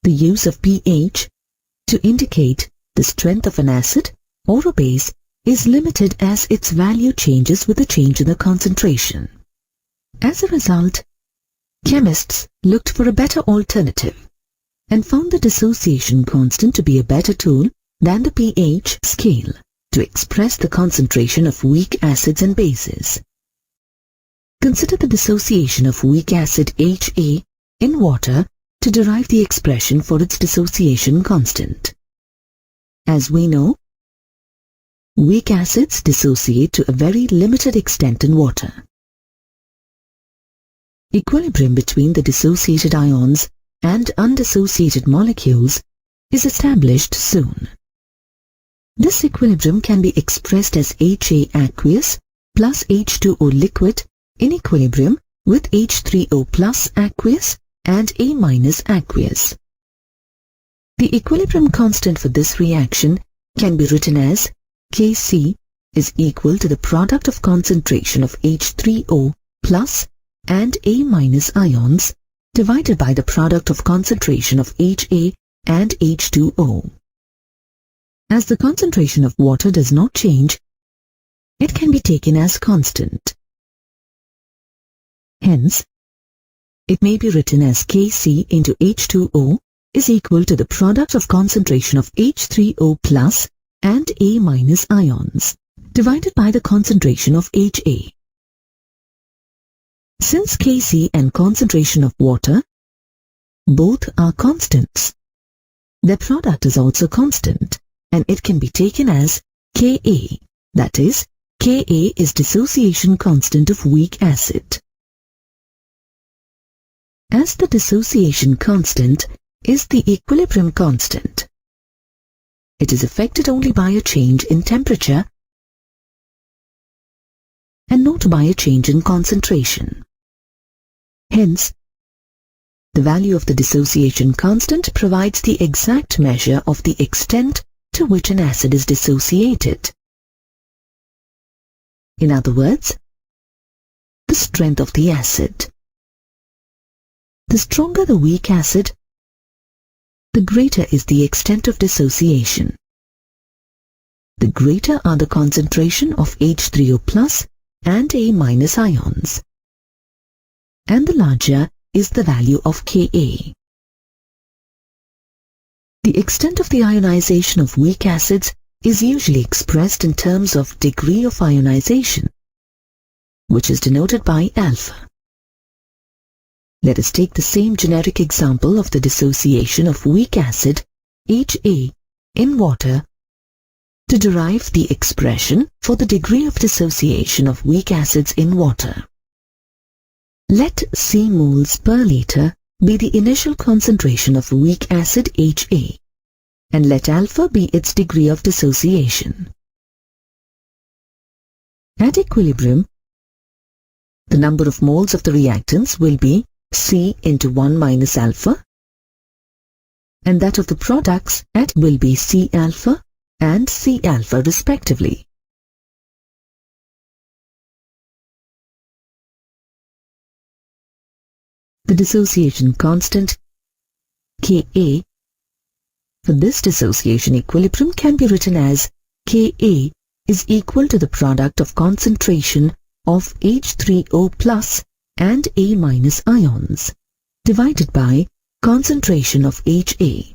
The use of pH to indicate the strength of an acid or a base is limited as its value changes with the change in the concentration. As a result, chemists looked for a better alternative and found the dissociation constant to be a better tool than the pH scale to express the concentration of weak acids and bases. Consider the dissociation of weak acid HA in water to derive the expression for its dissociation constant. As we know, weak acids dissociate to a very limited extent in water. Equilibrium between the dissociated ions and undissociated molecules is established soon. This equilibrium can be expressed as HA aqueous plus H2O liquid in equilibrium with H3O plus aqueous and A minus aqueous. The equilibrium constant for this reaction can be written as Kc is equal to the product of concentration of H3O plus and A minus ions divided by the product of concentration of HA and H2O. As the concentration of water does not change, it can be taken as constant. Hence, it may be written as Kc into H2O is equal to the product of concentration of H3O plus and A minus ions divided by the concentration of HA. Since Kc and concentration of water both are constants, their product is also constant, and it can be taken as Ka, that is, Ka is dissociation constant of weak acid. As the dissociation constant is the equilibrium constant, it is affected only by a change in temperature and not by a change in concentration. Hence, the value of the dissociation constant provides the exact measure of the extent to which an acid is dissociated. In other words, the strength of the acid. The stronger the weak acid, the greater is the extent of dissociation. The greater are the concentration of H3O plus and A minus ions, and the larger is the value of Ka. The extent of the ionization of weak acids is usually expressed in terms of degree of ionization, which is denoted by alpha. Let us take the same generic example of the dissociation of weak acid, HA, in water to derive the expression for the degree of dissociation of weak acids in water. Let C moles per liter be the initial concentration of weak acid HA, and let alpha be its degree of dissociation. At equilibrium, the number of moles of the reactants will be C into 1 minus alpha, and that of the products at will be C alpha and C alpha respectively. The dissociation constant Ka for this dissociation equilibrium can be written as Ka is equal to the product of concentration of H3O plus and A minus ions divided by concentration of HA.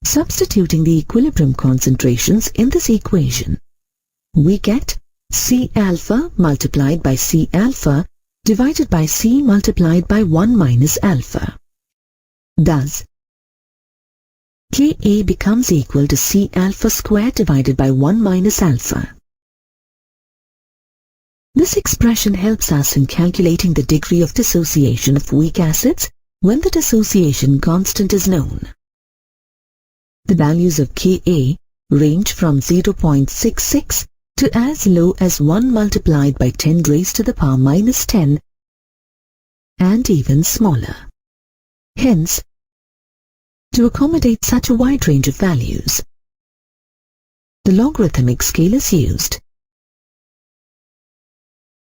Substituting the equilibrium concentrations in this equation, we get C alpha multiplied by C alpha divided by C multiplied by 1 minus alpha. Thus, Ka becomes equal to C alpha squared divided by 1 minus alpha. This expression helps us in calculating the degree of dissociation of weak acids when the dissociation constant is known. The values of Ka range from 0.66 to as low as 1 multiplied by 10 raised to the power minus 10 and even smaller. Hence, to accommodate such a wide range of values, the logarithmic scale is used.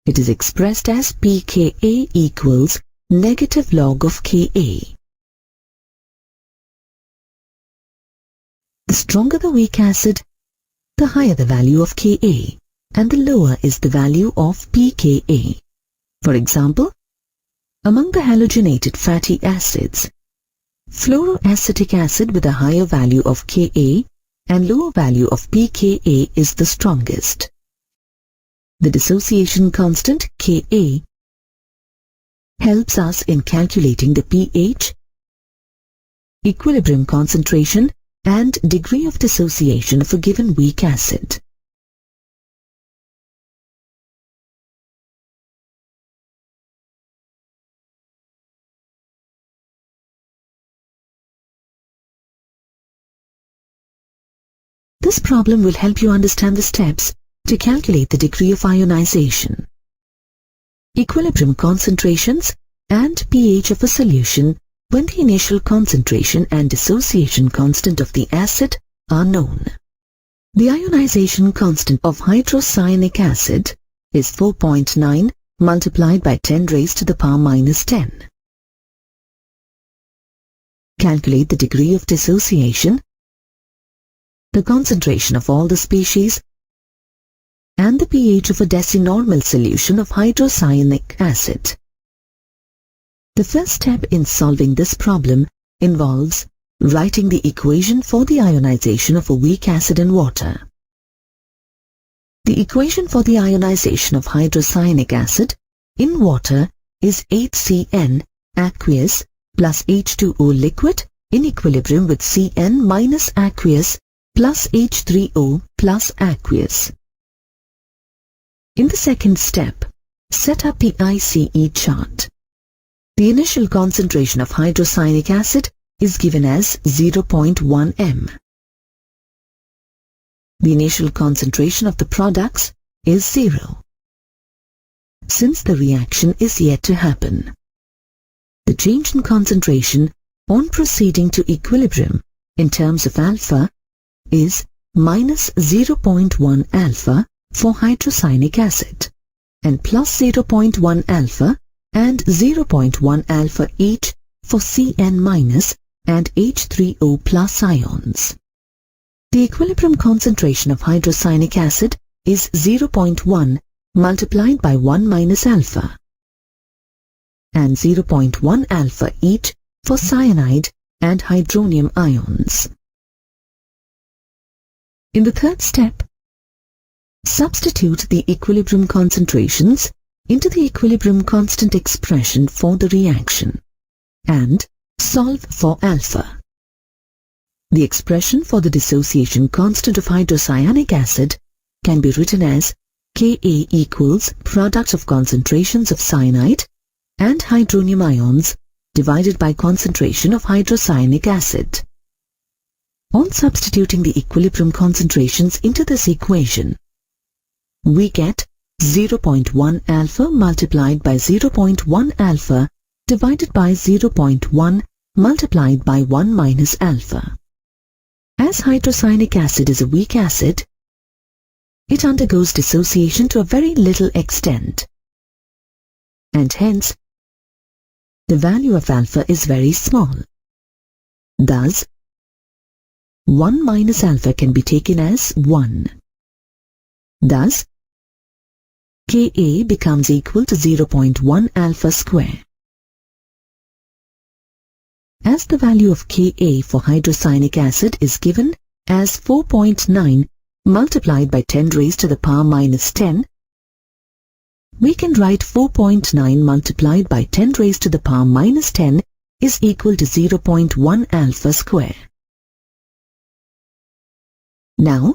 It is expressed as pKa equals negative log of Ka. The stronger the weak acid, the higher the value of Ka, and the lower is the value of pKa. For example, among the halogenated fatty acids, fluoroacetic acid with a higher value of Ka and lower value of pKa is the strongest. The dissociation constant Ka helps us in calculating the pH, equilibrium concentration, and degree of dissociation of a given weak acid. This problem will help you understand the steps to calculate the degree of ionization, equilibrium concentrations, and pH of a solution when the initial concentration and dissociation constant of the acid are known. The ionization constant of hydrocyanic acid is 4.9 multiplied by 10 raised to the power minus 10. Calculate the degree of dissociation, the concentration of all the species, and the pH of a decinormal solution of hydrocyanic acid. The first step in solving this problem involves writing the equation for the ionization of a weak acid in water. The equation for the ionization of hydrocyanic acid in water is HCN aqueous plus H2O liquid in equilibrium with Cn minus aqueous plus H3O plus aqueous. In the second step, set up the ICE chart. The initial concentration of hydrocyanic acid is given as 0.1 m. The initial concentration of the products is 0. Since the reaction is yet to happen, the change in concentration on proceeding to equilibrium in terms of alpha is minus 0.1 alpha for hydrocyanic acid and plus 0.1 alpha and 0.1 alpha each for Cn minus and H3O plus ions. The equilibrium concentration of hydrocyanic acid is 0.1 multiplied by 1 minus alpha and 0.1 alpha each for cyanide and hydronium ions. In the third step, substitute the equilibrium concentrations into the equilibrium constant expression for the reaction and solve for alpha. The expression for the dissociation constant of hydrocyanic acid can be written as Ka equals product of concentrations of cyanide and hydronium ions divided by concentration of hydrocyanic acid. On substituting the equilibrium concentrations into this equation, we get 0.1 alpha multiplied by 0.1 alpha divided by 0.1 multiplied by 1 minus alpha. As hydrocyanic acid is a weak acid, it undergoes dissociation to a very little extent, and hence the value of alpha is very small. Thus, 1 minus alpha can be taken as 1. Thus, Ka becomes equal to 0.1 alpha square. As the value of Ka for hydrocyanic acid is given as 4.9 multiplied by 10 raised to the power minus 10, we can write 4.9 multiplied by 10 raised to the power minus 10 is equal to 0.1 alpha square. Now,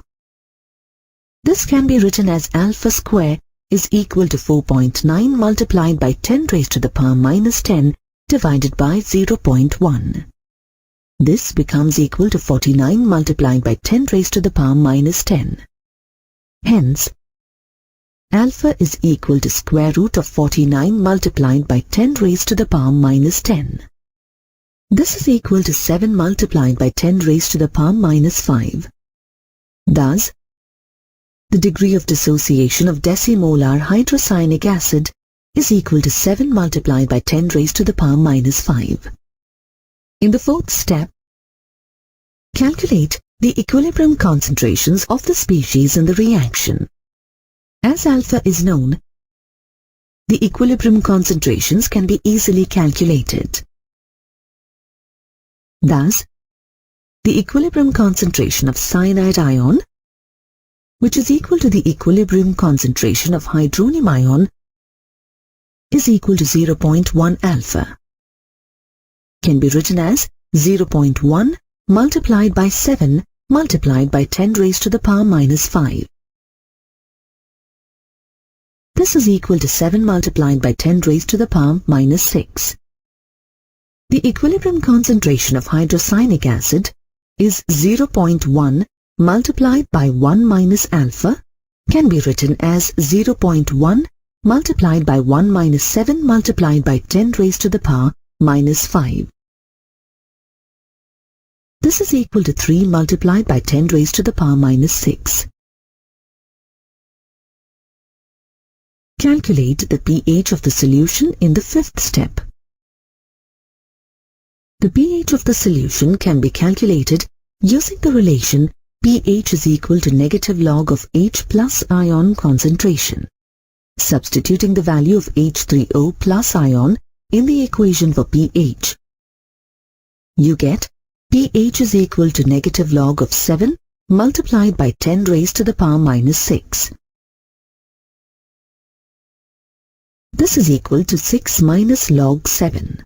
this can be written as alpha square is equal to 4.9 multiplied by 10 raised to the power minus 10 divided by 0.1. This becomes equal to 49 multiplied by 10 raised to the power minus 10. Hence, alpha is equal to square root of 49 multiplied by 10 raised to the power minus 10. This is equal to 7 multiplied by 10 raised to the power minus 5. Thus, the degree of dissociation of decimolar hydrocyanic acid is equal to 7 multiplied by 10 raised to the power minus 5. In the fourth step, calculate the equilibrium concentrations of the species in the reaction. As alpha is known, the equilibrium concentrations can be easily calculated. Thus, the equilibrium concentration of cyanide ion, which is equal to the equilibrium concentration of hydronium ion, is equal to 0.1 alpha, can be written as 0.1 multiplied by 7 multiplied by 10 raised to the power minus 5. This is equal to 7 multiplied by 10 raised to the power minus 6. The equilibrium concentration of hydrocyanic acid is 0.1 multiplied by 1 minus alpha, can be written as 0.1 multiplied by 1 minus 7 multiplied by 10 raised to the power minus 5. This is equal to 3 multiplied by 10 raised to the power minus 6. Calculate the pH of the solution in the fifth step. The pH of the solution can be calculated using the relation pH is equal to negative log of H plus ion concentration. Substituting the value of H3O plus ion in the equation for pH, you get pH is equal to negative log of 7 multiplied by 10 raised to the power minus 6. This is equal to 6 minus log 7.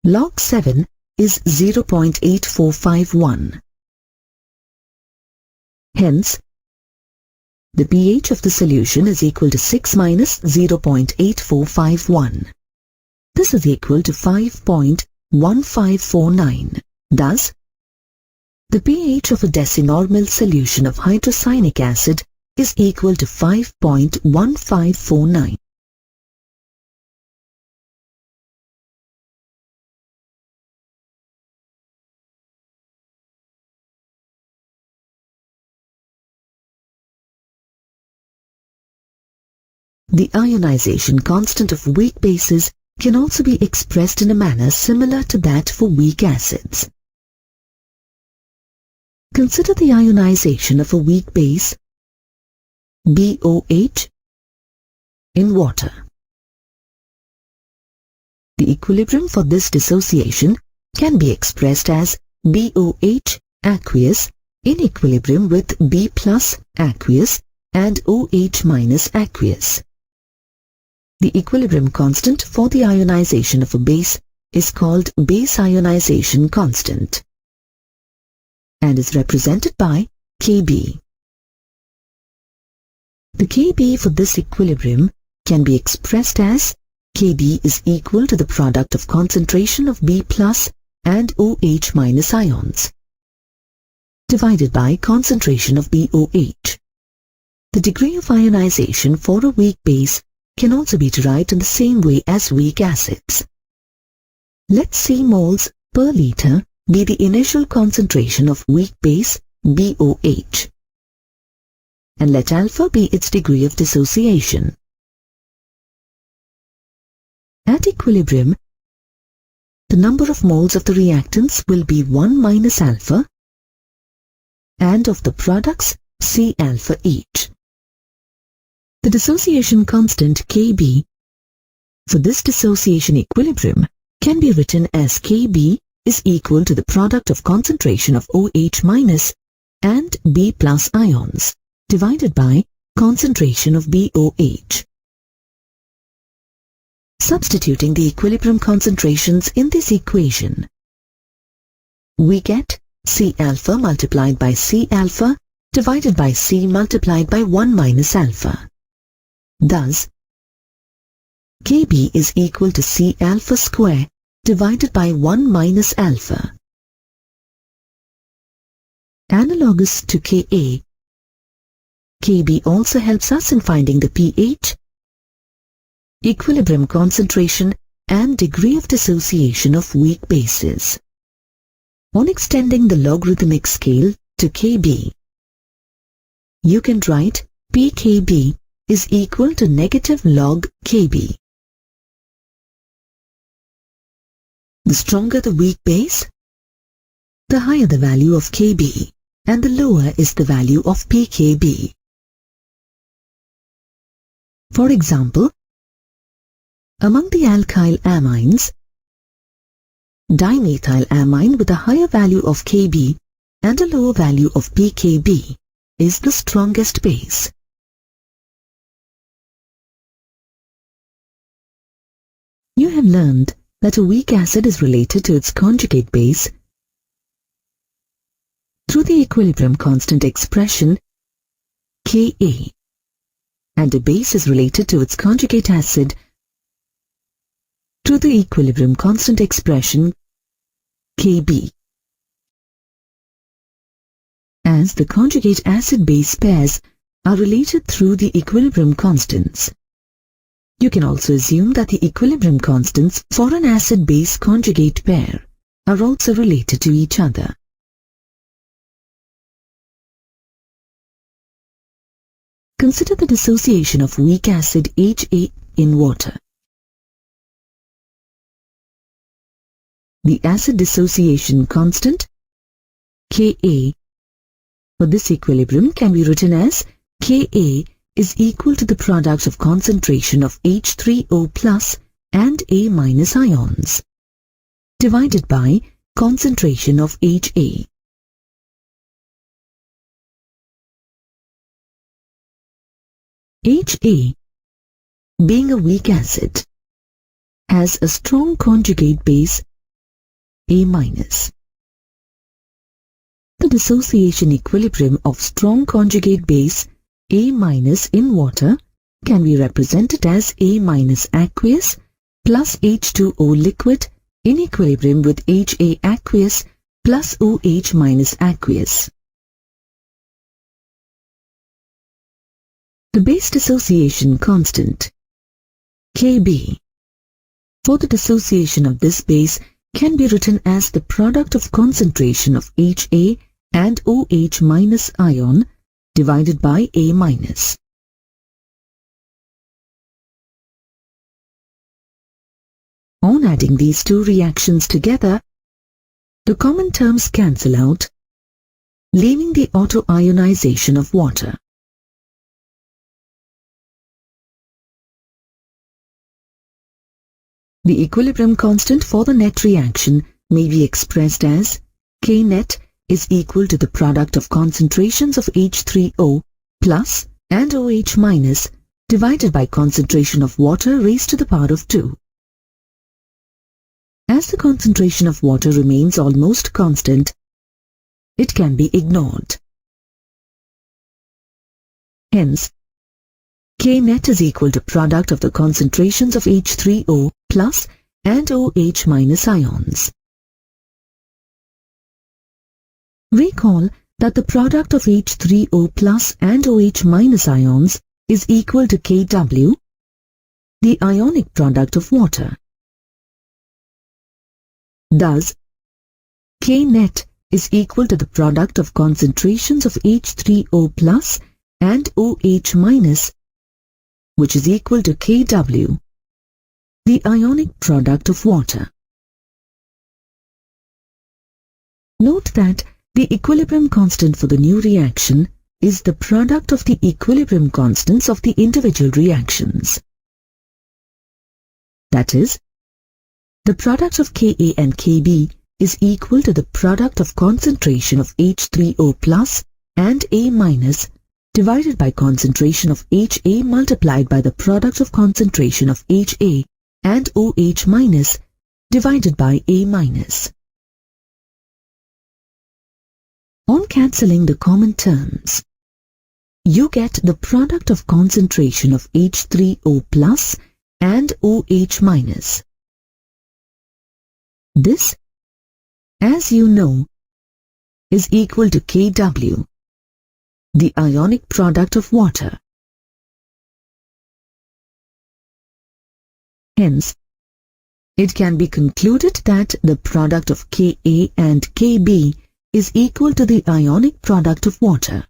Log 7 is 0.8451. Hence, the pH of the solution is equal to 6 minus 0.8451. This is equal to 5.1549. Thus, the pH of a decinormal solution of hydrocyanic acid is equal to 5.1549. The ionization constant of weak bases can also be expressed in a manner similar to that for weak acids. Consider the ionization of a weak base, BOH, in water. The equilibrium for this dissociation can be expressed as BOH aqueous in equilibrium with B plus aqueous and OH minus aqueous. The equilibrium constant for the ionization of a base is called base ionization constant and is represented by Kb. The Kb for this equilibrium can be expressed as Kb is equal to the product of concentration of B plus and OH minus ions divided by concentration of BOH. The degree of ionization for a weak base can also be derived in the same way as weak acids. Let C moles per liter be the initial concentration of weak base BOH, and let alpha be its degree of dissociation. At equilibrium, the number of moles of the reactants will be 1 minus alpha and of the products C alpha each. The dissociation constant Kb for this dissociation equilibrium can be written as Kb is equal to the product of concentration of OH minus and B plus ions divided by concentration of BOH. Substituting the equilibrium concentrations in this equation, we get C alpha multiplied by C alpha divided by C multiplied by 1 minus alpha. Thus, Kb is equal to C alpha square divided by 1 minus alpha. Analogous to Ka, Kb also helps us in finding the pH, equilibrium concentration and degree of dissociation of weak bases. On extending the logarithmic scale to Kb, you can write pKb is equal to negative log Kb. The stronger the weak base, the higher the value of Kb. and the lower is the value of pKb. For example, among the alkyl amines, dimethylamine with a higher value of Kb and a lower value of pKb is the strongest base. You have learned that a weak acid is related to its conjugate base through the equilibrium constant expression Ka, and a base is related to its conjugate acid through the equilibrium constant expression Kb. As the conjugate acid-base pairs are related through the equilibrium constants, you can also assume that the equilibrium constants for an acid-base conjugate pair are also related to each other. Consider the dissociation of weak acid HA in water. The acid dissociation constant, Ka, for this equilibrium can be written as Ka is equal to the product of concentration of H3O plus and A minus ions divided by concentration of HA. HA, being a weak acid, has a strong conjugate base A minus. The dissociation equilibrium of strong conjugate base A minus in water can be represented as A minus aqueous plus H2O liquid in equilibrium with HA aqueous plus OH minus aqueous. The base dissociation constant, Kb, for the dissociation of this base can be written as the product of concentration of HA and OH minus ion divided by A minus. On adding these two reactions together, the common terms cancel out, leaving the autoionization of water. The equilibrium constant for the net reaction may be expressed as K net is equal to the product of concentrations of H3O plus and OH minus divided by concentration of water raised to the power of 2. As the concentration of water remains almost constant, it can be ignored. Hence, K net is equal to product of the concentrations of H3O plus and OH minus ions. Recall that the product of H3O plus and OH minus ions is equal to Kw, the ionic product of water. Thus, K net is equal to the product of concentrations of H3O plus and OH minus, which is equal to Kw, the ionic product of water. Note that the equilibrium constant for the new reaction is the product of the equilibrium constants of the individual reactions. That is, the product of Ka and Kb is equal to the product of concentration of H3O plus and A minus divided by concentration of HA multiplied by the product of concentration of HA and OH minus divided by A minus. On cancelling the common terms, you get the product of concentration of H3O plus and OH minus. This, as you know, is equal to Kw, the ionic product of water. Hence, it can be concluded that the product of Ka and Kb is equal to the ionic product of water.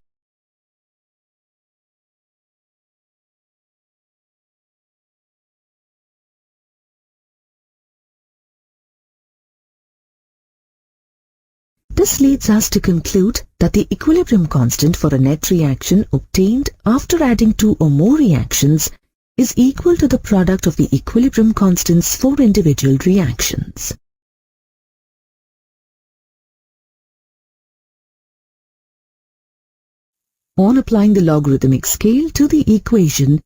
This leads us to conclude that the equilibrium constant for a net reaction obtained after adding two or more reactions is equal to the product of the equilibrium constants for individual reactions. On applying the logarithmic scale to the equation,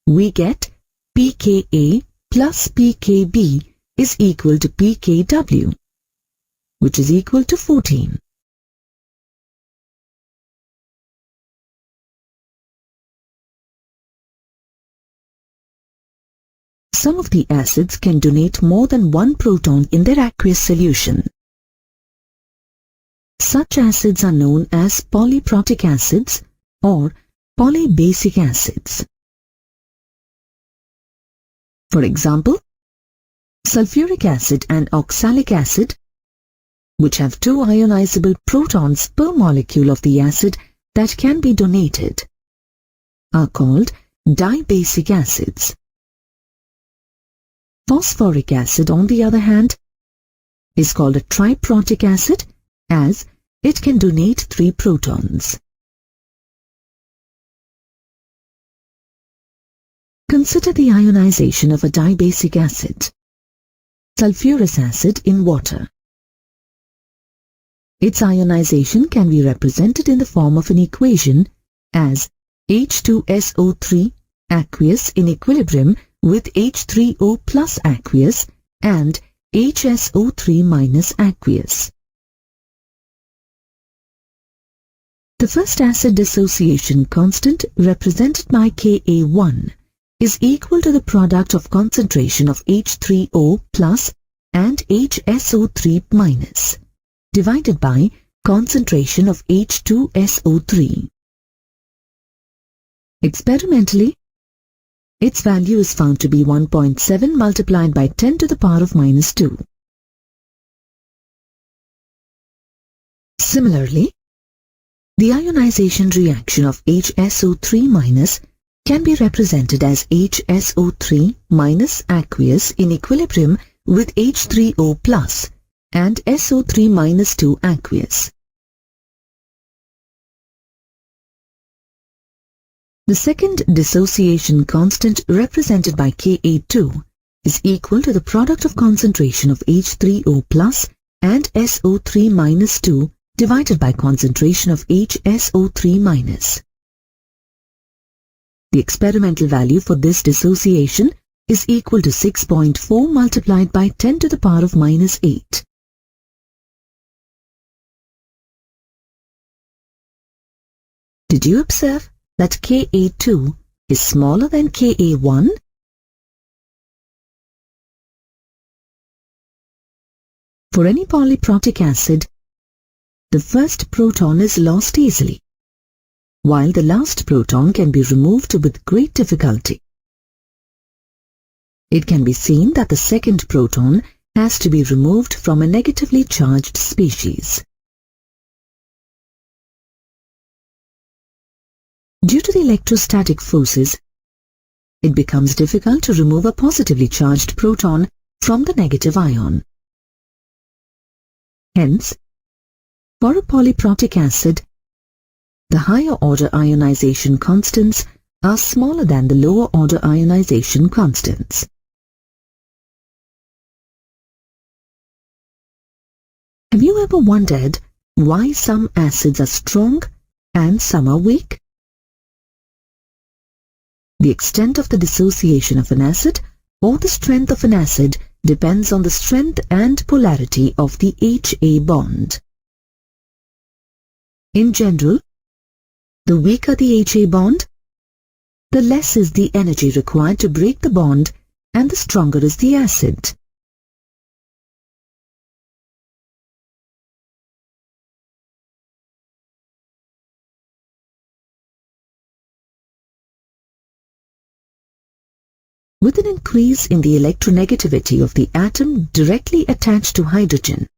we get pKa plus pKb is equal to pKw, which is equal to 14. Some of the acids can donate more than one proton in their aqueous solution. Such acids are known as polyprotic acids or polybasic acids. For example, sulfuric acid and oxalic acid, which have two ionizable protons per molecule of the acid that can be donated, are called dibasic acids. Phosphoric acid, on the other hand, is called a triprotic acid as it can donate 3 protons. Consider the ionization of a dibasic acid, sulfurous acid, in water. Its ionization can be represented in the form of an equation as H2SO3 aqueous in equilibrium with H3O plus aqueous and HSO3 minus aqueous. The first acid dissociation constant, represented by Ka1, is equal to the product of concentration of H3O plus and HSO3 minus divided by concentration of H2SO3. Experimentally, its value is found to be 1.7 multiplied by 10 to the power of minus 2. Similarly, the ionization reaction of HSO3 minus can be represented as HSO3 minus aqueous in equilibrium with H3O plus and SO3 minus 2 aqueous. The second dissociation constant, represented by Ka2, is equal to the product of concentration of H3O plus and SO3 minus 2 divided by concentration of HSO3 minus. The experimental value for this dissociation is equal to 6.4 multiplied by 10 to the power of minus 8. Did you observe that Ka2 is smaller than Ka1? For any polyprotic acid, the first proton is lost easily, while the last proton can be removed with great difficulty. It can be seen that the second proton has to be removed from a negatively charged species. Due to the electrostatic forces, it becomes difficult to remove a positively charged proton from the negative ion. Hence, for a polyprotic acid, the higher order ionization constants are smaller than the lower order ionization constants. Have you ever wondered why some acids are strong and some are weak? The extent of the dissociation of an acid or the strength of an acid depends on the strength and polarity of the HA bond. In general, the weaker the HA bond, the less is the energy required to break the bond and the stronger is the acid. With an increase in the electronegativity of the atom directly attached to hydrogen,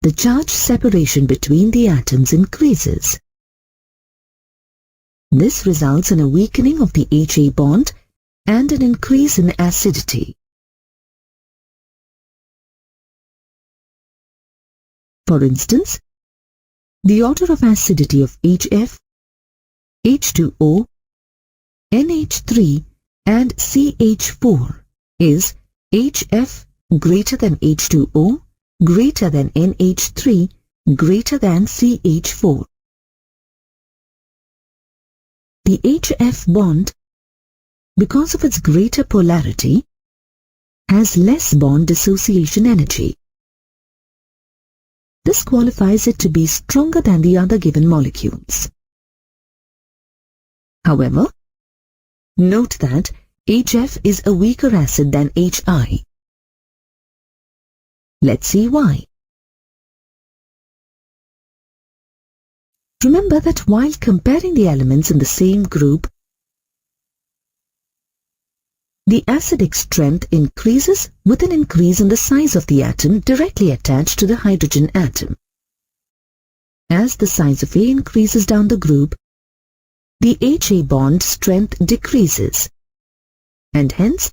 the charge separation between the atoms increases. This results in a weakening of the HA bond and an increase in acidity. For instance, the order of acidity of HF, H2O, NH3 and CH4 is HF greater than H2O, greater than NH3, greater than CH4. The HF bond, because of its greater polarity, has less bond dissociation energy. This qualifies it to be stronger than the other given molecules. However, note that HF is a weaker acid than HI. Let's see why. Remember that while comparing the elements in the same group, the acidic strength increases with an increase in the size of the atom directly attached to the hydrogen atom. As the size of A increases down the group, the HA bond strength decreases, and hence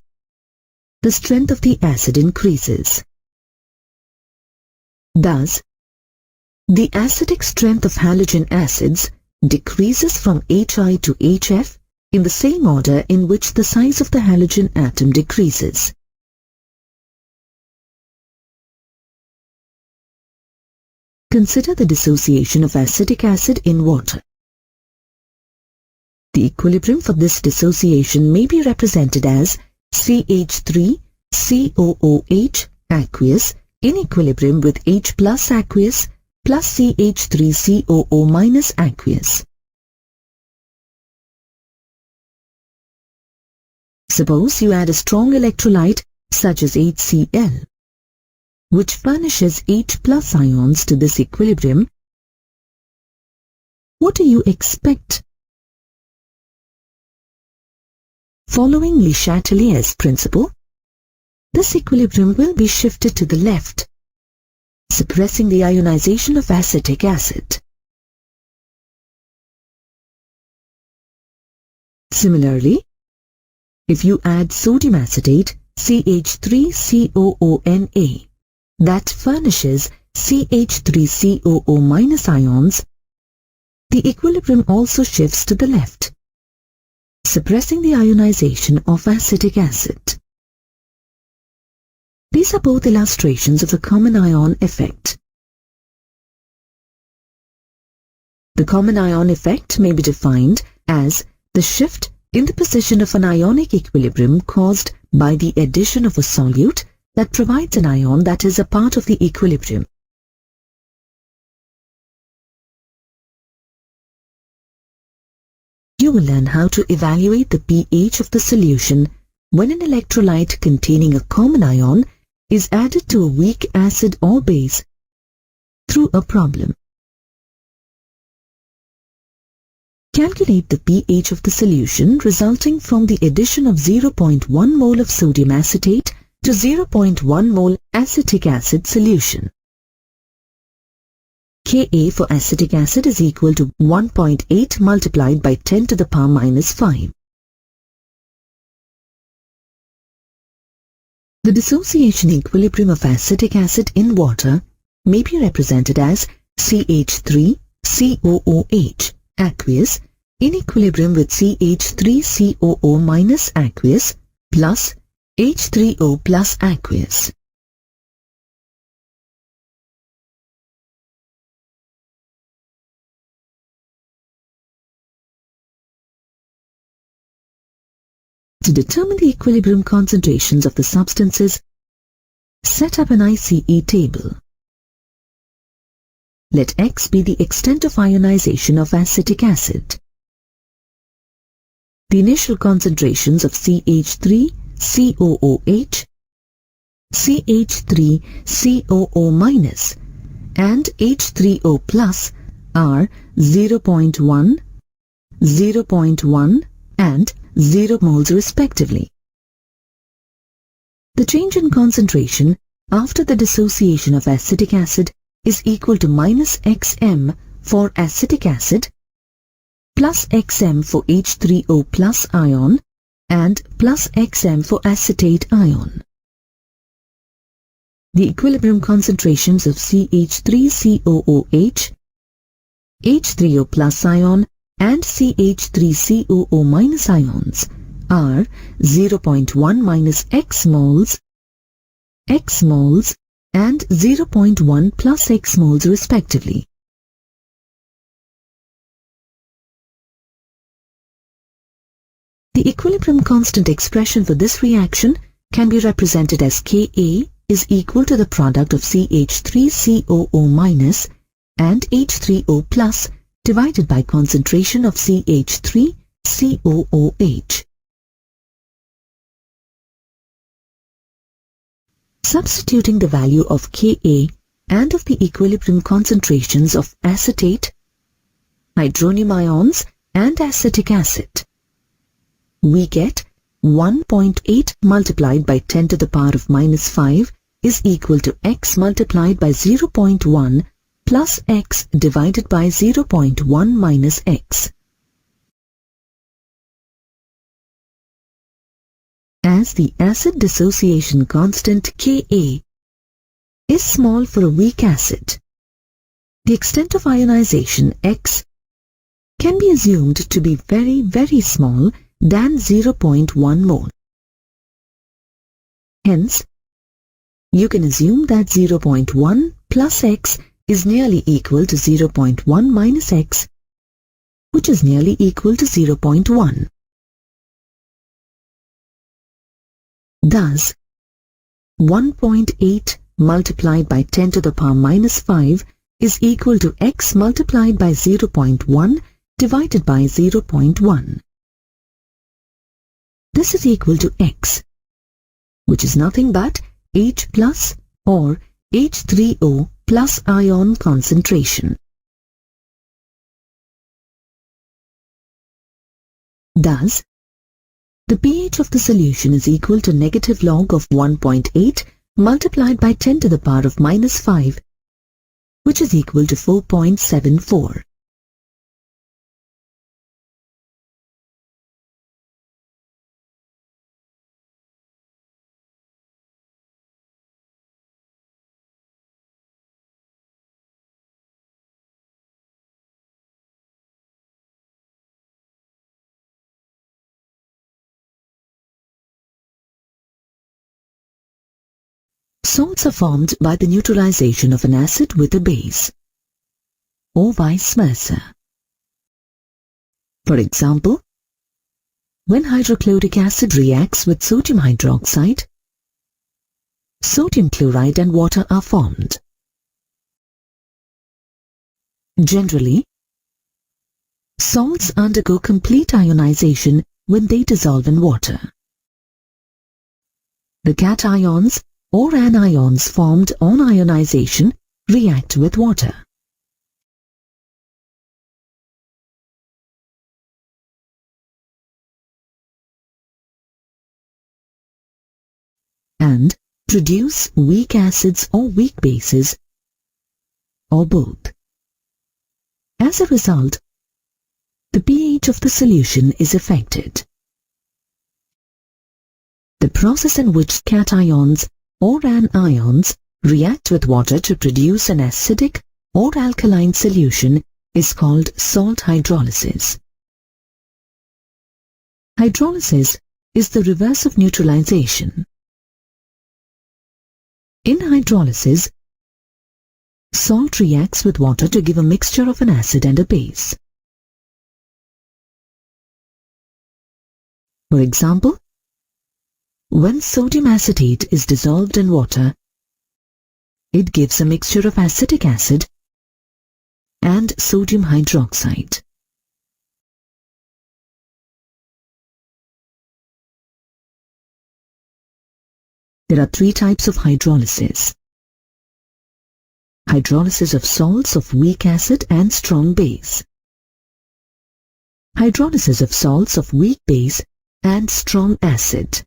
the strength of the acid increases. Thus, the acidic strength of halogen acids decreases from HI to HF in the same order in which the size of the halogen atom decreases. Consider the dissociation of acetic acid in water. The equilibrium for this dissociation may be represented as CH3COOH aqueous in equilibrium with H plus aqueous plus CH3COO minus aqueous. Suppose you add a strong electrolyte such as HCl, which furnishes H plus ions to this equilibrium. What do you expect? Following Le Chatelier's principle, this equilibrium will be shifted to the left, suppressing the ionization of acetic acid. Similarly, if you add sodium acetate CH3COONA that furnishes CH3COO minus ions, the equilibrium also shifts to the left, suppressing the ionization of acetic acid. These are both illustrations of the common ion effect. The common ion effect may be defined as the shift in the position of an ionic equilibrium caused by the addition of a solute that provides an ion that is a part of the equilibrium. You will learn how to evaluate the pH of the solution when an electrolyte containing a common ion is added to a weak acid or base through a problem. Calculate the pH of the solution resulting from the addition of 0.1 mole of sodium acetate to 0.1 mole acetic acid solution. Ka for acetic acid is equal to 1.8 multiplied by 10 to the power minus 5. The dissociation equilibrium of acetic acid in water may be represented as CH3COOH aqueous in equilibrium with CH3COO minus aqueous plus H3O plus aqueous. To determine the equilibrium concentrations of the substances, set up an ICE table. Let X be the extent of ionization of acetic acid. The initial concentrations of CH3COOH, CH3COO minus and H3O plus are 0.1, 0.1 and 0 moles respectively. The change in concentration after the dissociation of acetic acid is equal to minus xm for acetic acid, plus xm for H3O plus ion and plus xm for acetate ion. the equilibrium concentrations of CH3COOH, H3O plus ion and CH3COO minus ions are 0.1 minus x moles, and 0.1 plus x moles respectively. The equilibrium constant expression for this reaction can be represented as Ka is equal to the product of CH3COO minus and H3O plus divided by concentration of CH3COOH. Substituting the value of Ka and of the equilibrium concentrations of acetate, hydronium ions and acetic acid, we get 1.8 multiplied by 10 to the power of minus 5 is equal to x multiplied by 0.1 plus x divided by 0.1 minus x. As the acid dissociation constant Ka is small for a weak acid, the extent of ionization x can be assumed to be very, very small than 0.1 mole. Hence, you can assume that 0.1 plus x is nearly equal to 0.1 minus x, which is nearly equal to 0.1. Thus, 1.8 multiplied by 10 to the power minus 5 is equal to x multiplied by 0.1 divided by 0.1. This is equal to x, which is nothing but H plus or H3O plus ion concentration. Thus, the pH of the solution is equal to negative log of 1.8 multiplied by 10 to the power of minus 5, which is equal to 4.74. Salts are formed by the neutralization of an acid with a base, or vice versa. For example, when hydrochloric acid reacts with sodium hydroxide, sodium chloride and water are formed. Generally, salts undergo complete ionization when they dissolve in water. The cations or anions formed on ionization react with water. And produce weak acids or weak bases, or both. As a result, the pH of the solution is affected. The process in which cations or anions react with water to produce an acidic or alkaline solution is called salt hydrolysis. Hydrolysis is the reverse of neutralization. In hydrolysis, salt reacts with water to give a mixture of an acid and a base. For example, when sodium acetate is dissolved in water, it gives a mixture of acetic acid and sodium hydroxide. There are three types of hydrolysis. Hydrolysis of salts of weak acid and strong base. Hydrolysis of salts of weak base and strong acid.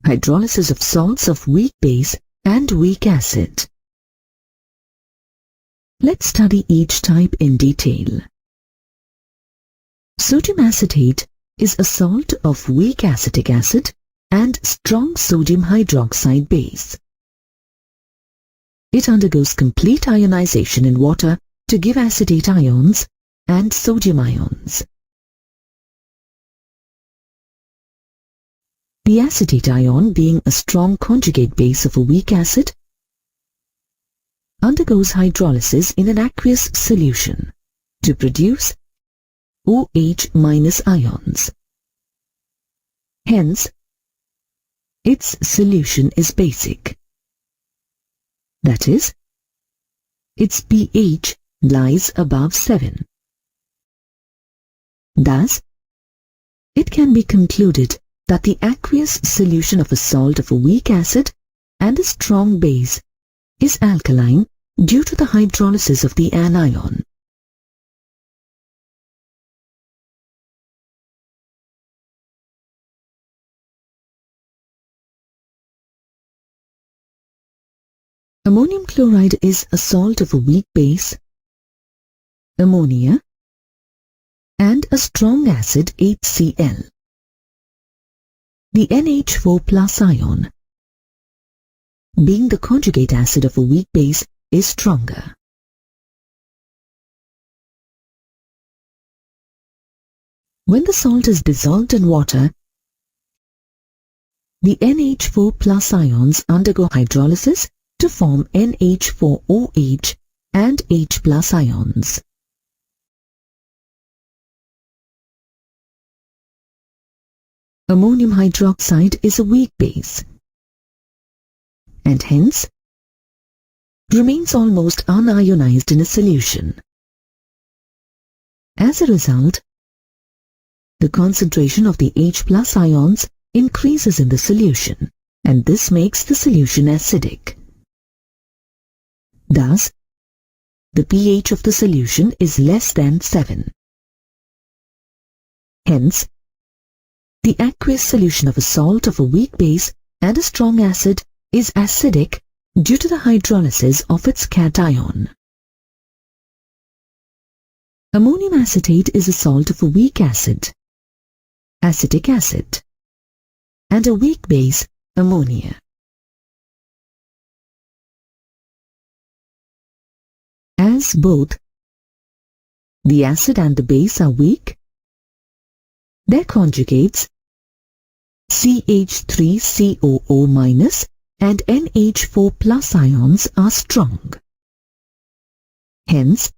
Hydrolysis of salts of weak base and weak acid. Let's study each type in detail. Sodium acetate is a salt of weak acetic acid and strong sodium hydroxide base. it undergoes complete ionization in water to give acetate ions and sodium ions. The acetate ion, being a strong conjugate base of a weak acid, undergoes hydrolysis in an aqueous solution to produce OH- ions. Hence, its solution is basic. That is, its pH lies above 7. Thus, it can be concluded that the aqueous solution of a salt of a weak acid and a strong base is alkaline due to the hydrolysis of the anion. Ammonium chloride is a salt of a weak base, ammonia, and a strong acid HCl. The NH4 plus ion, being the conjugate acid of a weak base, is stronger. When the salt is dissolved in water, the NH4 plus ions undergo hydrolysis to form NH4OH and H plus ions. Ammonium hydroxide is a weak base and hence remains almost unionized in a solution. As a result, the concentration of the H plus ions increases in the solution, and this makes the solution acidic. Thus, the pH of the solution is less than 7. Hence, the aqueous solution of a salt of a weak base and a strong acid is acidic due to the hydrolysis of its cation. Ammonium acetate is a salt of a weak acid, acetic acid, and a weak base, ammonia. As both the acid and the base are weak, their conjugates CH3COO- and NH4 plus ions are strong. Hence,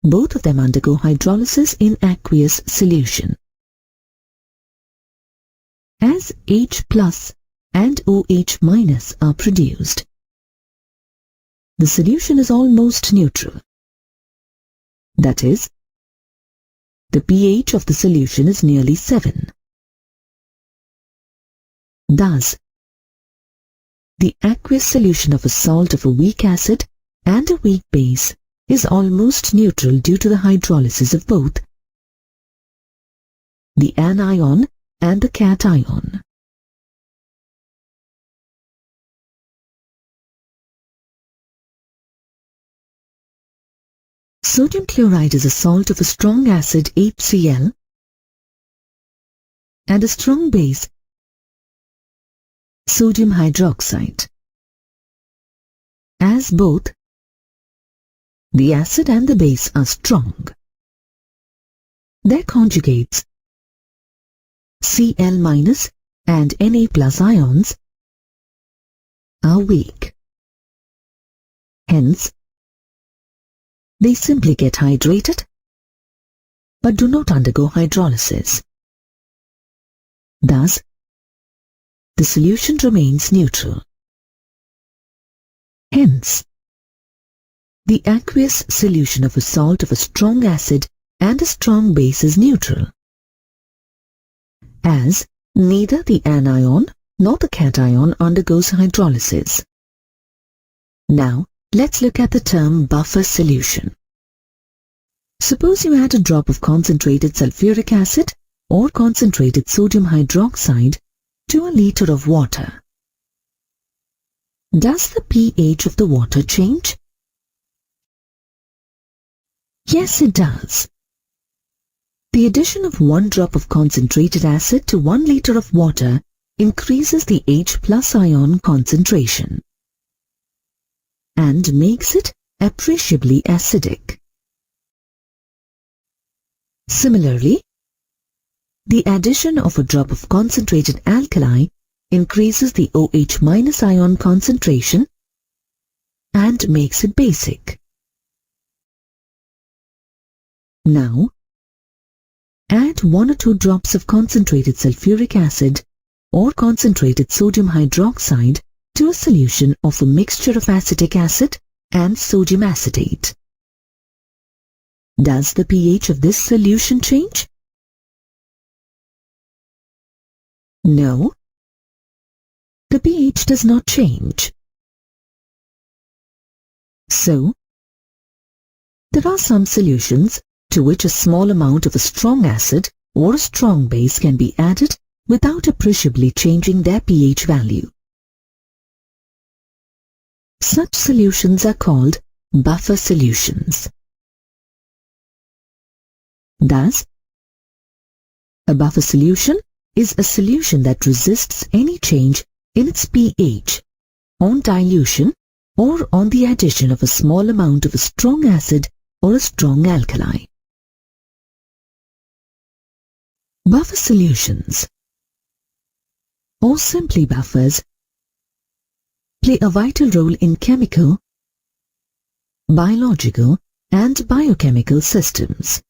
both of them undergo hydrolysis in aqueous solution. As H plus and OH minus are produced, the solution is almost neutral. That is, the pH of the solution is nearly 7. Thus, the aqueous solution of a salt of a weak acid and a weak base is almost neutral due to the hydrolysis of both the anion and the cation. Sodium chloride is a salt of a strong acid HCl and a strong base, sodium hydroxide. As both the acid and the base are strong, their conjugates Cl- and Na plus ions are weak. Hence, they simply get hydrated but do not undergo hydrolysis. Thus, the solution remains neutral. Hence, the aqueous solution of a salt of a strong acid and a strong base is neutral, as neither the anion nor the cation undergoes hydrolysis. Now, let's look at the term buffer solution. Suppose you add a drop of concentrated sulfuric acid or concentrated sodium hydroxide to a liter of water. Does the pH of the water change? Yes, it does. The addition of 1 drop of concentrated acid to 1 liter of water increases the H plus ion concentration. and makes it appreciably acidic. Similarly, the addition of a drop of concentrated alkali increases the OH- ion concentration and makes it basic. Now, add 1 or 2 drops of concentrated sulfuric acid or concentrated sodium hydroxide to a solution of a mixture of acetic acid and sodium acetate. Does the pH of this solution change? No, the pH does not change. So, there are some solutions to which a small amount of a strong acid or a strong base can be added without appreciably changing their pH value. Such solutions are called buffer solutions. Thus, a buffer solution is a solution that resists any change in its pH on dilution or on the addition of a small amount of a strong acid or a strong alkali. Buffer solutions, or simply buffers, play a vital role in chemical, biological, and biochemical systems.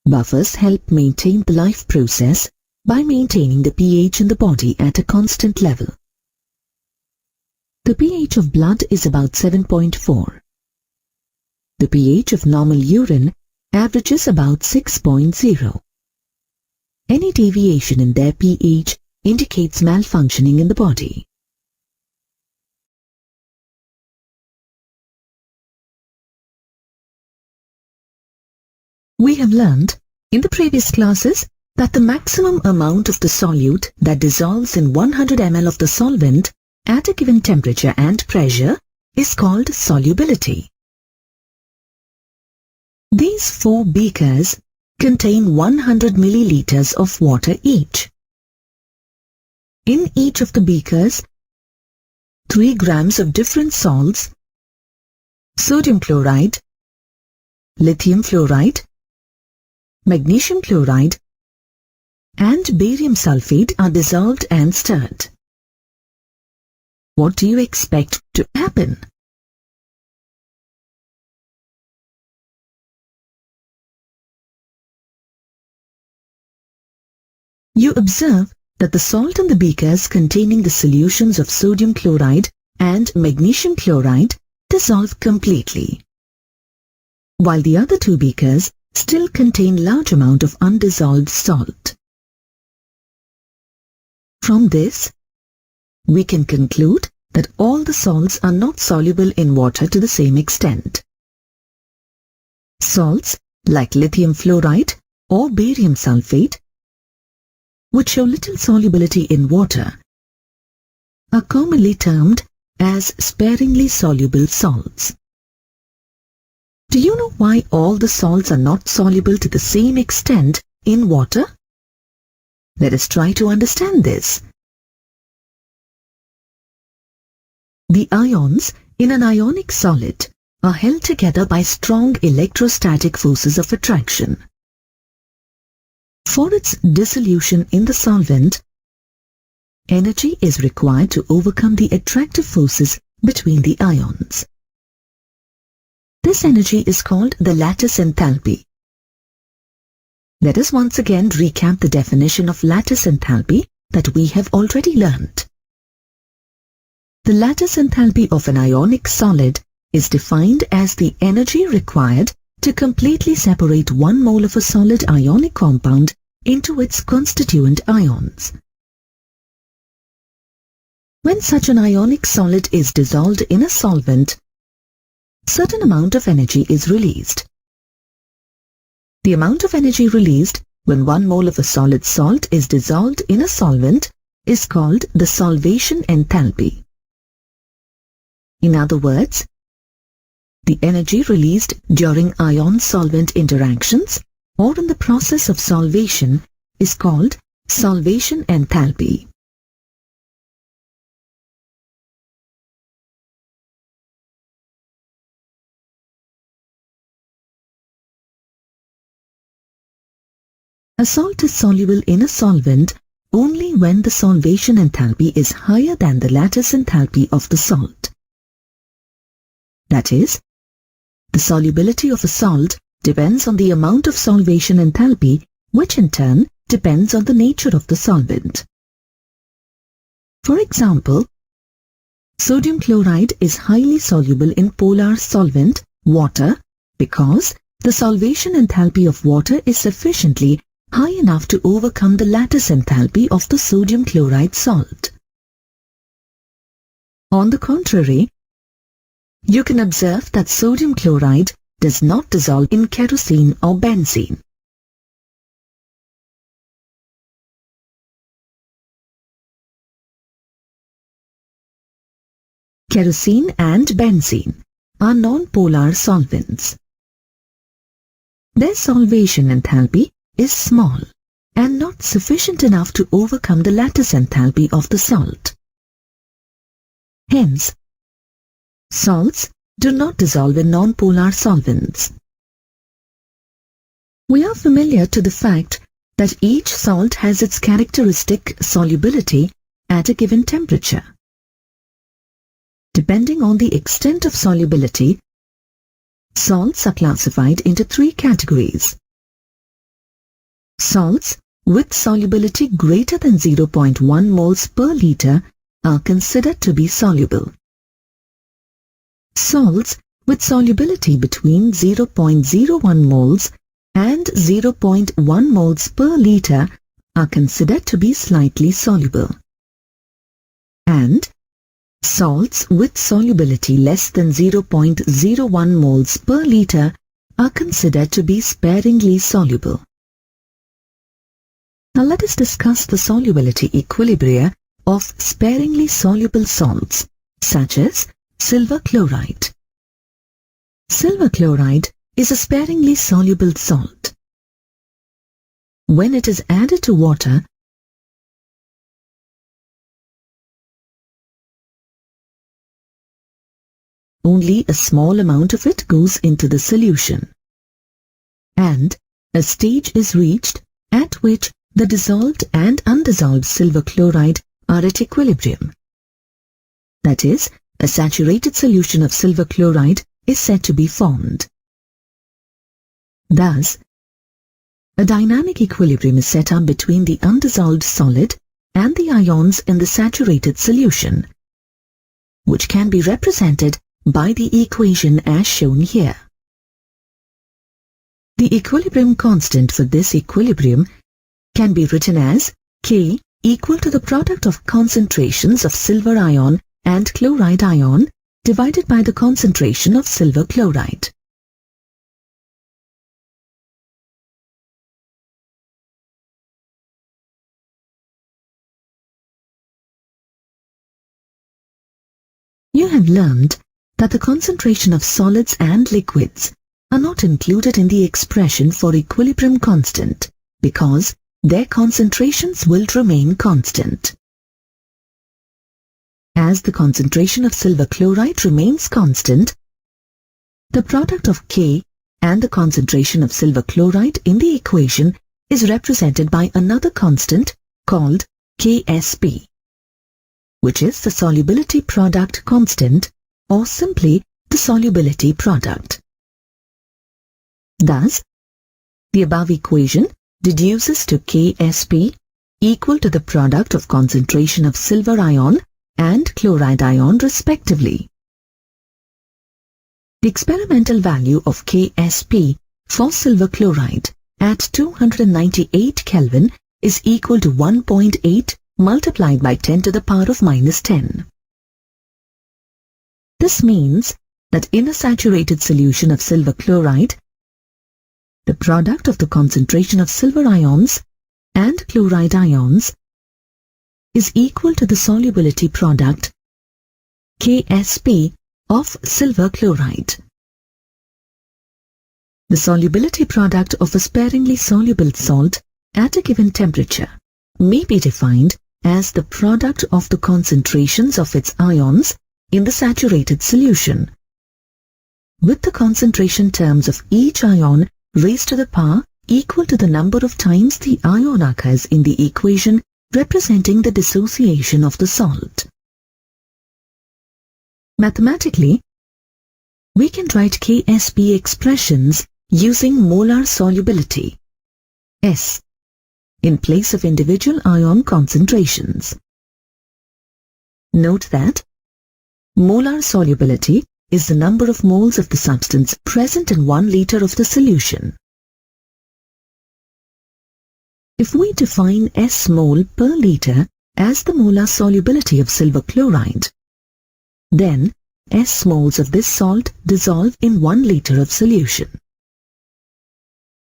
Buffers help maintain the life process by maintaining the pH in the body at a constant level. The pH of blood is about 7.4. The pH of normal urine averages about 6.0. Any deviation in their pH indicates malfunctioning in the body. We have learned in the previous classes that the maximum amount of the solute that dissolves in 100 ml of the solvent at a given temperature and pressure is called solubility. These 4 beakers contain 100 milliliters of water each. In each of the beakers, 3 grams of different salts, sodium chloride, lithium fluoride, magnesium chloride, and barium sulfate are dissolved and stirred. What do you expect to happen? You observe that the salt in the beakers containing the solutions of sodium chloride and magnesium chloride dissolve completely, while the other 2 beakers still contain large amount of undissolved salt. From this, we can conclude that all the salts are not soluble in water to the same extent. Salts like lithium fluoride or barium sulfate, which show little solubility in water, are commonly termed as sparingly soluble salts. Do you know why all the salts are not soluble to the same extent in water? Let us try to understand this. The ions in an ionic solid are held together by strong electrostatic forces of attraction. For its dissolution in the solvent, energy is required to overcome the attractive forces between the ions. This energy is called the lattice enthalpy. Let us once again recap the definition of lattice enthalpy that we have already learned. The lattice enthalpy of an ionic solid is defined as the energy required to completely separate 1 mole of a solid ionic compound into its constituent ions. When such an ionic solid is dissolved in a solvent, certain amount of energy is released. The amount of energy released when 1 mole of a solid salt is dissolved in a solvent is called the solvation enthalpy. In other words, the energy released during ion-solvent interactions or in the process of solvation is called solvation enthalpy. A salt is soluble in a solvent only when the solvation enthalpy is higher than the lattice enthalpy of the salt. That is, the solubility of a salt depends on the amount of solvation enthalpy, which in turn depends on the nature of the solvent. For example, sodium chloride is highly soluble in polar solvent, water, because the solvation enthalpy of water is sufficiently high enough to overcome the lattice enthalpy of the sodium chloride salt. On the contrary, you can observe that sodium chloride does not dissolve in kerosene or benzene. Kerosene and benzene are non-polar solvents. Their solvation enthalpy is small and not sufficient enough to overcome the lattice enthalpy of the salt. Hence, salts do not dissolve in non-polar solvents. We are familiar to the fact that each salt has its characteristic solubility at a given temperature. Depending on the extent of solubility, salts are classified into three categories. Salts with solubility greater than 0.1 moles per liter are considered to be soluble. Salts with solubility between 0.01 moles and 0.1 moles per liter are considered to be slightly soluble. And salts with solubility less than 0.01 moles per liter are considered to be sparingly soluble. Now let us discuss the solubility equilibria of sparingly soluble salts, such as silver chloride. Silver chloride is a sparingly soluble salt. When it is added to water, only a small amount of it goes into the solution, and a stage is reached at which the dissolved and undissolved silver chloride are at equilibrium. That is, a saturated solution of silver chloride is said to be formed. Thus, a dynamic equilibrium is set up between the undissolved solid and the ions in the saturated solution, which can be represented by the equation as shown here. The equilibrium constant for this equilibrium can be written as K equal to the product of concentrations of silver ion and chloride ion divided by the concentration of silver chloride. You have learned that the concentration of solids and liquids are not included in the expression for equilibrium constant because their concentrations will remain constant. As the concentration of silver chloride remains constant, the product of K and the concentration of silver chloride in the equation is represented by another constant called Ksp, which is the solubility product constant or simply the solubility product. Thus, the above equation deduces to Ksp equal to the product of concentration of silver ion and chloride ion respectively. The experimental value of Ksp for silver chloride at 298 Kelvin is equal to 1.8 multiplied by 10 to the power of minus 10. This means that in a saturated solution of silver chloride, the product of the concentration of silver ions and chloride ions is equal to the solubility product Ksp of silver chloride. The solubility product of a sparingly soluble salt at a given temperature may be defined as the product of the concentrations of its ions in the saturated solution, with the concentration terms of each ion raised to the power equal to the number of times the ion occurs in the equation representing the dissociation of the salt. Mathematically, we can write Ksp expressions using molar solubility, S, in place of individual ion concentrations. Note that molar solubility is the number of moles of the substance present in 1 liter of the solution. If we define S mole per liter as the molar solubility of silver chloride, then S moles of this salt dissolve in 1 liter of solution.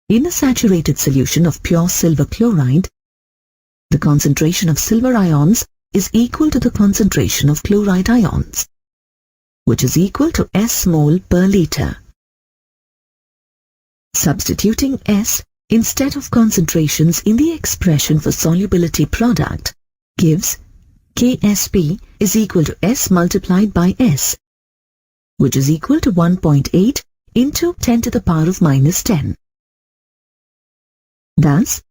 In a saturated solution of pure silver chloride, the concentration of silver ions is equal to the concentration of chloride ions, which is equal to S mole per liter. Substituting S instead of concentrations in the expression for solubility product gives Ksp is equal to S multiplied by S, which is equal to 1.8 into 10 to the power of minus 10. Thus,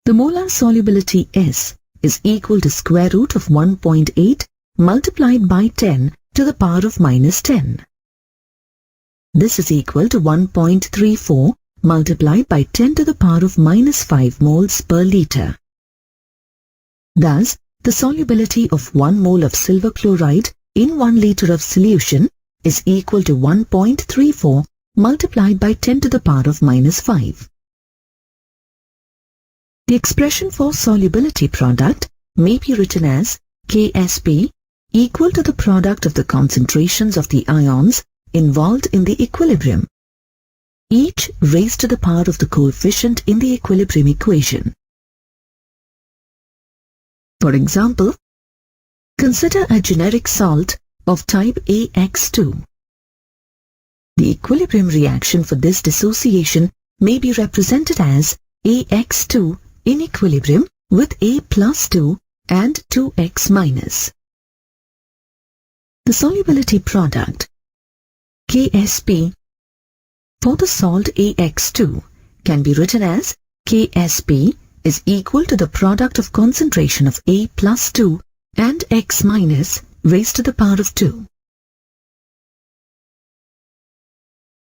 the molar solubility S is equal to square root of 1.8 multiplied by 10 to the power of minus 10. This is equal to 1.34 multiplied by 10 to the power of minus 5 moles per liter. Thus, the solubility of 1 mole of silver chloride in 1 liter of solution is equal to 1.34 multiplied by 10 to the power of minus 5. The expression for solubility product may be written as Ksp equal to the product of the concentrations of the ions involved in the equilibrium, each raised to the power of the coefficient in the equilibrium equation. For example, consider a generic salt of type AX2. The equilibrium reaction for this dissociation may be represented as AX2 in equilibrium with A plus 2 and 2X minus. The solubility product, Ksp, for the salt AX2 can be written as Ksp is equal to the product of concentration of A plus 2 and X minus raised to the power of 2.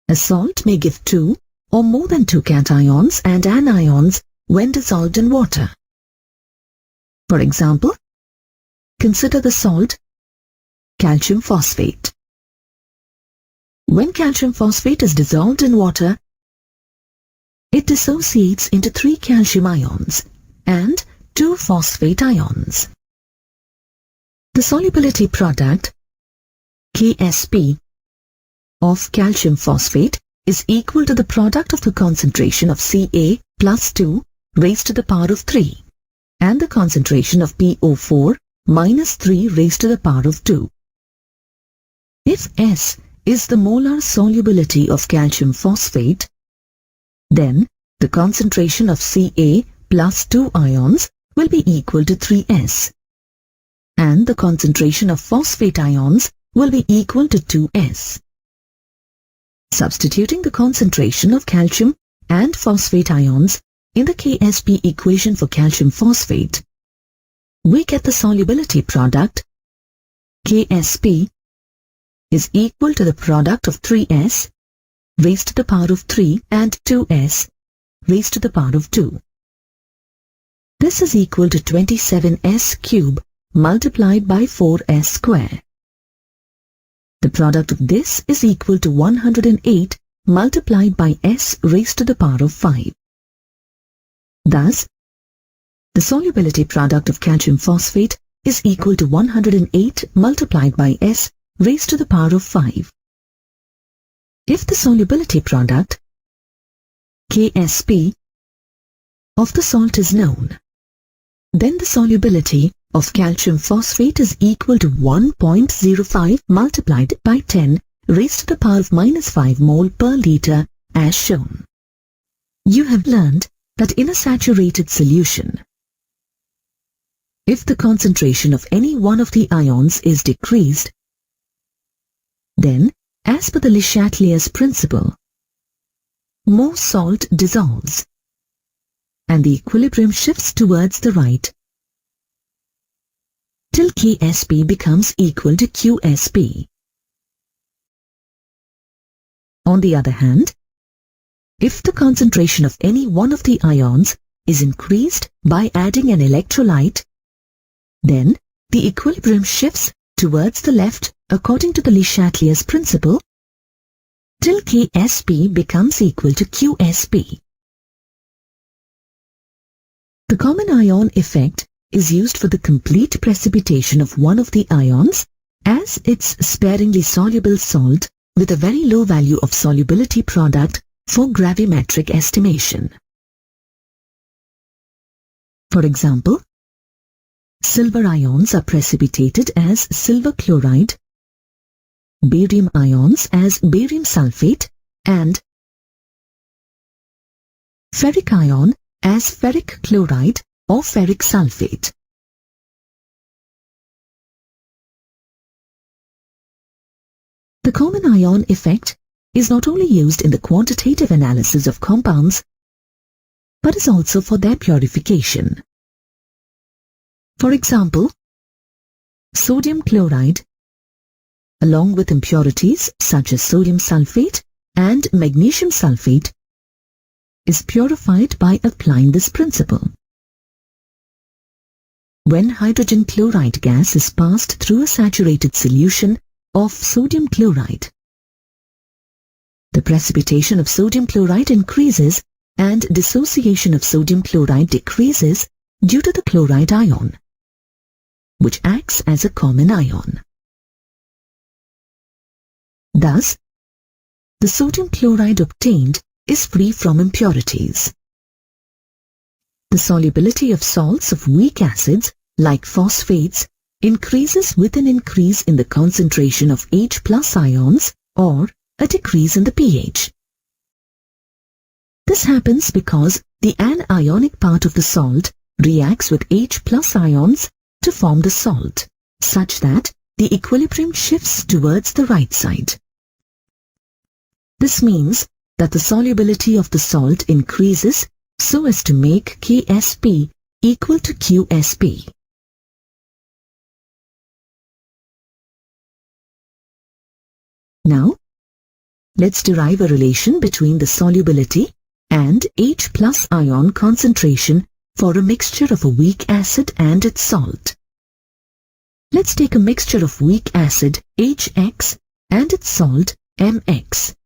A salt may give 2 or more than 2 cations and anions when dissolved in water. For example, consider the salt calcium phosphate. When calcium phosphate is dissolved in water, it dissociates into 3 calcium ions and 2 phosphate ions. The solubility product, Ksp, of calcium phosphate is equal to the product of the concentration of Ca plus 2 raised to the power of 3 and the concentration of PO4 minus 3 raised to the power of 2. If S is the molar solubility of calcium phosphate, then the concentration of Ca plus 2 ions will be equal to 3S, and the concentration of phosphate ions will be equal to 2S. Substituting the concentration of calcium and phosphate ions in the Ksp equation for calcium phosphate, we get the solubility product, Ksp is equal to the product of 3S raised to the power of 3 and 2S raised to the power of 2. This is equal to 27S cube multiplied by 4S square. The product of this is equal to 108 multiplied by S raised to the power of 5. Thus, the solubility product of calcium phosphate is equal to 108 multiplied by S raised to the power of 5. If the solubility product, Ksp, of the salt is known, then the solubility of calcium phosphate is equal to 1.05 multiplied by 10 raised to the power of minus 5 mole per liter as shown. You have learned that in a saturated solution, if the concentration of any one of the ions is decreased, then, as per the Le Chatelier's principle, more salt dissolves and the equilibrium shifts towards the right till Ksp becomes equal to Qsp. On the other hand, if the concentration of any one of the ions is increased by adding an electrolyte, then the equilibrium shifts towards the left according to the Le Chatelier's principle till Ksp becomes equal to Qsp. The common ion effect is used for the complete precipitation of one of the ions as its sparingly soluble salt with a very low value of solubility product for gravimetric estimation. For example, silver ions are precipitated as silver chloride, barium ions as barium sulfate, and ferric ion as ferric chloride or ferric sulfate. The common ion effect is not only used in the quantitative analysis of compounds, but is also for their purification. For example, sodium chloride, along with impurities such as sodium sulfate and magnesium sulfate, is purified by applying this principle. When hydrogen chloride gas is passed through a saturated solution of sodium chloride, the precipitation of sodium chloride increases and dissociation of sodium chloride decreases due to the chloride ion, which acts as a common ion. Thus, the sodium chloride obtained is free from impurities. The solubility of salts of weak acids, like phosphates, increases with an increase in the concentration of H+ ions or a decrease in the pH. This happens because the anionic part of the salt reacts with H+ ions to form the salt, such that the equilibrium shifts towards the right side. This means that the solubility of the salt increases so as to make Ksp equal to Qsp. Now, let's derive a relation between the solubility and H+ ion concentration for a mixture of a weak acid and its salt. Let's take a mixture of weak acid HX and its salt MX.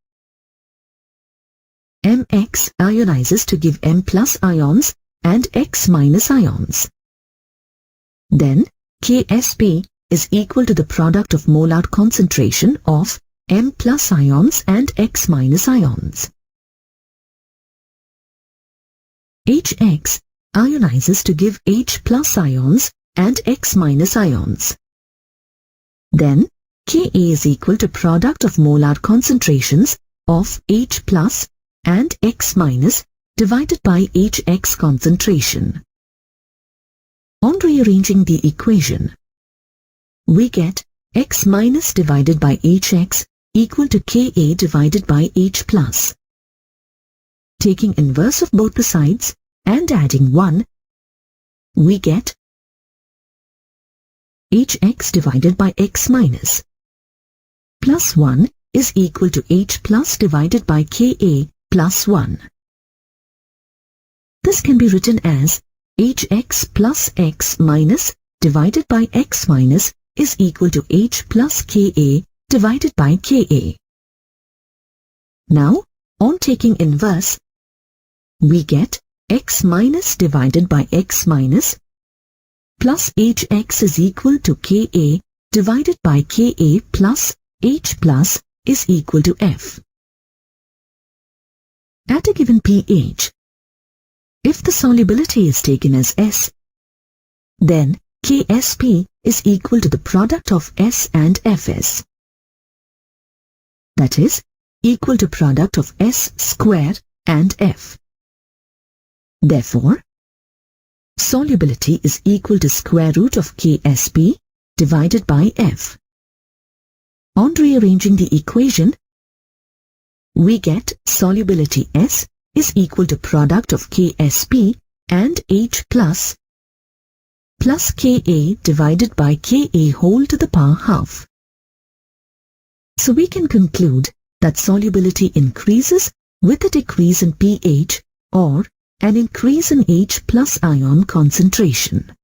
MX ionizes to give M+ ions and X- ions. Then Ksp is equal to the product of molar concentration of M+ ions and X- ions. HX ionizes to give H+ ions and X- ions. Then Ka is equal to product of molar concentrations of H+ and X- divided by HX concentration. On rearranging the equation, we get X- divided by HX equal to Ka divided by H+. Taking inverse of both the sides and adding 1, we get HX divided by X- plus 1 is equal to H+ divided by Ka plus 1. This can be written as Hx plus X minus divided by X minus is equal to H plus Ka divided by Ka. Now, on taking inverse, we get X minus divided by X minus plus Hx is equal to Ka divided by Ka plus H plus is equal to F. At a given pH, if the solubility is taken as S, then Ksp is equal to the product of S and Fs. That is, equal to product of S squared and F. Therefore, solubility is equal to square root of Ksp divided by F. On rearranging the equation, we get solubility S is equal to product of Ksp and H plus Ka divided by Ka whole to the power half. So we can conclude that solubility increases with a decrease in pH or an increase in H plus ion concentration.